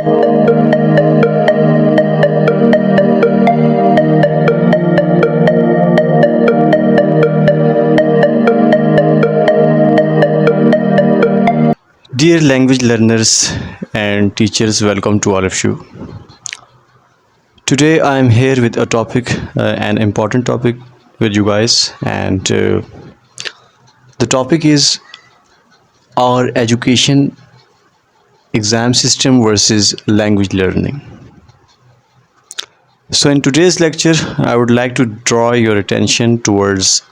Dear language learners and teachers, welcome to all of you. Today I am here with a topic, an important topic with you guys, and the topic is our education exam system versus language learning. So in today's lecture, I would like to draw your attention towards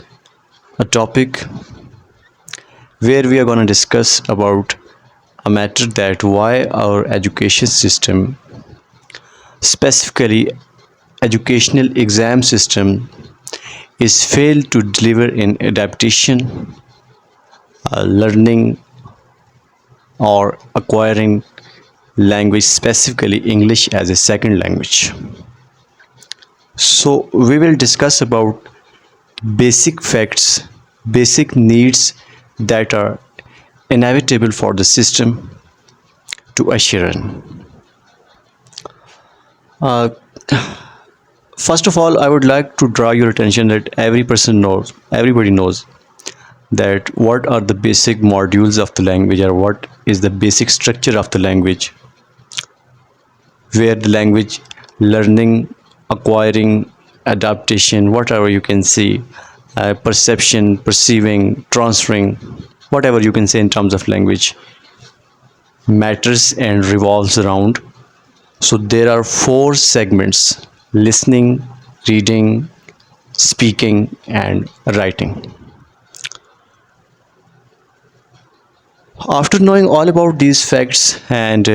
a topic where we are going to discuss about a matter that why our education system, specifically educational exam system, is failed to deliver in adaptation, learning or acquiring language, specifically English as a second language. So we will discuss about basic facts, basic needs that are inevitable for the system to usher in. First of all, I would like to draw your attention that everybody knows that what are the basic modules of the language, or what is the basic structure of the language, where the language learning, acquiring, adaptation, whatever you can see, perception, perceiving, transferring, whatever you can say in terms of language, matters and revolves around. So there are four segments: listening, reading, speaking, and writing. After knowing all about these facts, and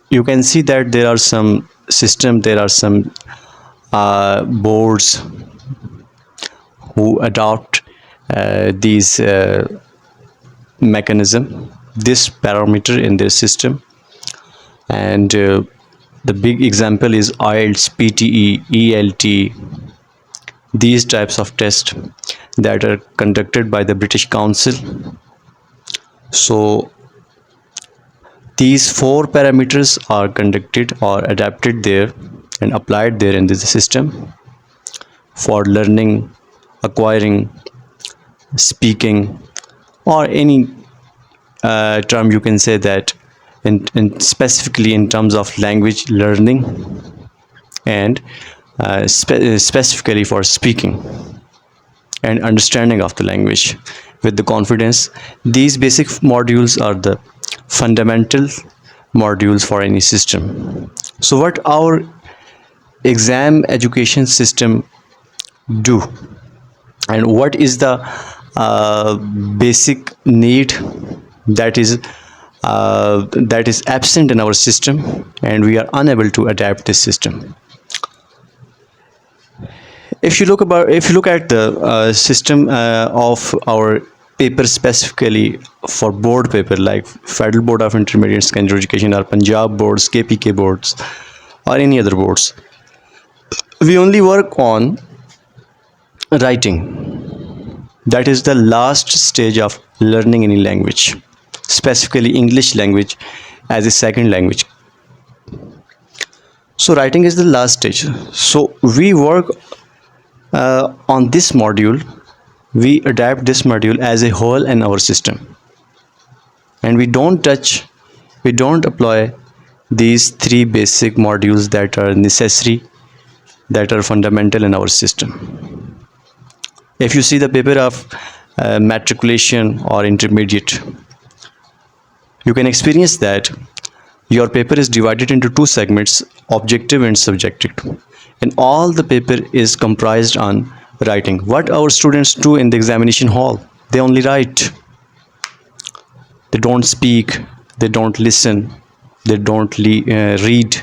you can see that there are some systems, there are some boards who adopt these mechanism, this parameter in their system, and the big example is IELTS, PTE, ELT, these types of tests that are conducted by the British Council. So these four parameters are conducted or adapted there and applied there in this system for learning, acquiring, speaking, or any term you can say that in specifically in terms of language learning, and specifically for speaking and understanding of the language with the confidence. These basic modules are the fundamental modules for any system. So what our exam education system do, and what is the basic need that is absent in our system, and we are unable to adapt this system. If you look at the system of our paper, specifically for board paper like Federal Board of Intermediate Secondary Education or Punjab boards, KPK boards, or any other boards, we only work on writing. That is the last stage of learning any language, specifically English language as a second language. So writing is the last stage. So we work on this module, we adapt this module as a whole in our system, and we don't apply these three basic modules that are necessary, that are fundamental in our system. If you see the paper of matriculation or intermediate, you can experience that your paper is divided into two segments, objective and subjective, and all the paper is comprised on writing. What our students do in the examination hall, they only write. They don't speak, they don't listen, they don't read,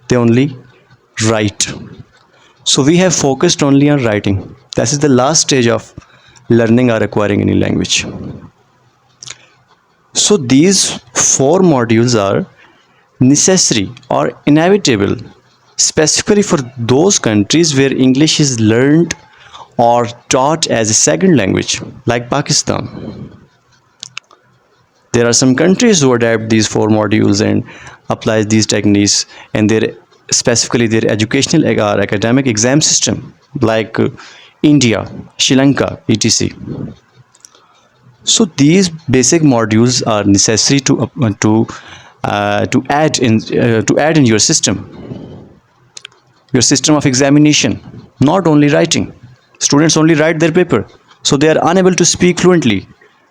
they only write. So we have focused only on writing. That is the last stage of learning or acquiring any language. So these four modules are necessary or inevitable, specifically for those countries where English is learned or taught as a second language, like Pakistan. There are some countries who adapt these four modules and applies these techniques in their specifically their educational or academic exam system, like India, Sri Lanka, etc. So these basic modules are necessary to add in your system of examination. Not only writing, students only write their paper, so they are unable to speak fluently.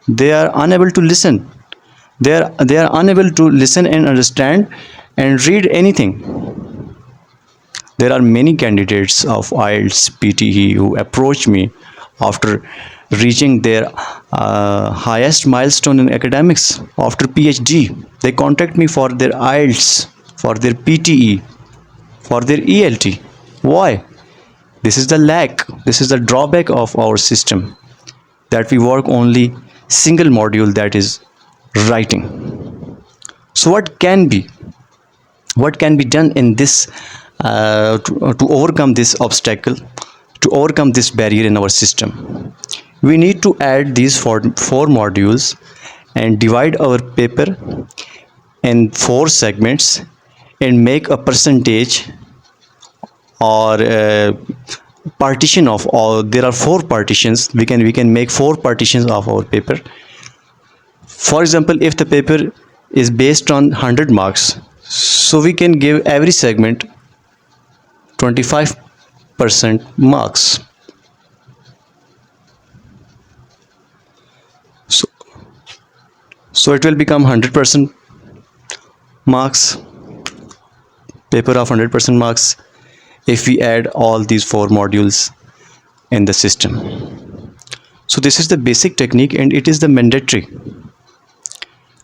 They are unable to listen. They are unable to listen and understand and read anything. There are many candidates of IELTS PTE who approach me after reaching their highest milestone in academics after PhD. They contact me for their IELTS, for their PTE, for their ELT. Why? This is the lack, this is the drawback of our system, that we work only single module, that is writing. So what can be done in this to overcome this obstacle, to overcome this barrier in our system? We need to add these four modules and divide our paper in 4 segments and make a percentage or partition of all. There are 4 partitions. We can make 4 partitions of our paper. For example, if the paper is based on 100 marks, so we can give every segment 25% marks. So it will become 100% marks, paper of 100% marks, if we add all these 4 modules in the system. So this is the basic technique, and it is the mandatory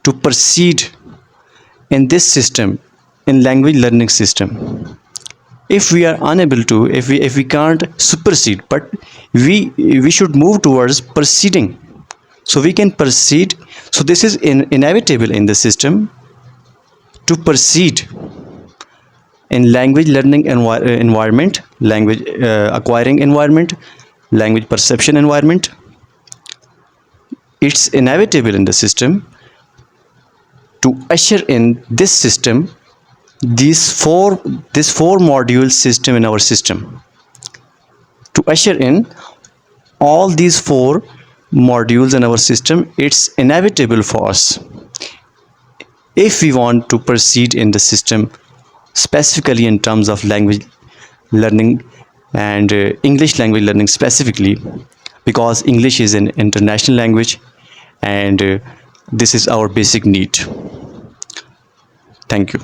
to proceed in this system, in language learning system. If we are unable to, if we can't supersede, but we should move towards proceeding, so we can proceed. So this is inevitable in the system to proceed in language learning environment, language acquiring environment, language perception environment. It's inevitable in the system to usher in this system, this four module system in our system, to usher in all these 4 modules in our system. It's inevitable for us, if we want to proceed in the system, specifically in terms of language learning and English language learning specifically, because English is an international language, and this is our basic need. Thank you.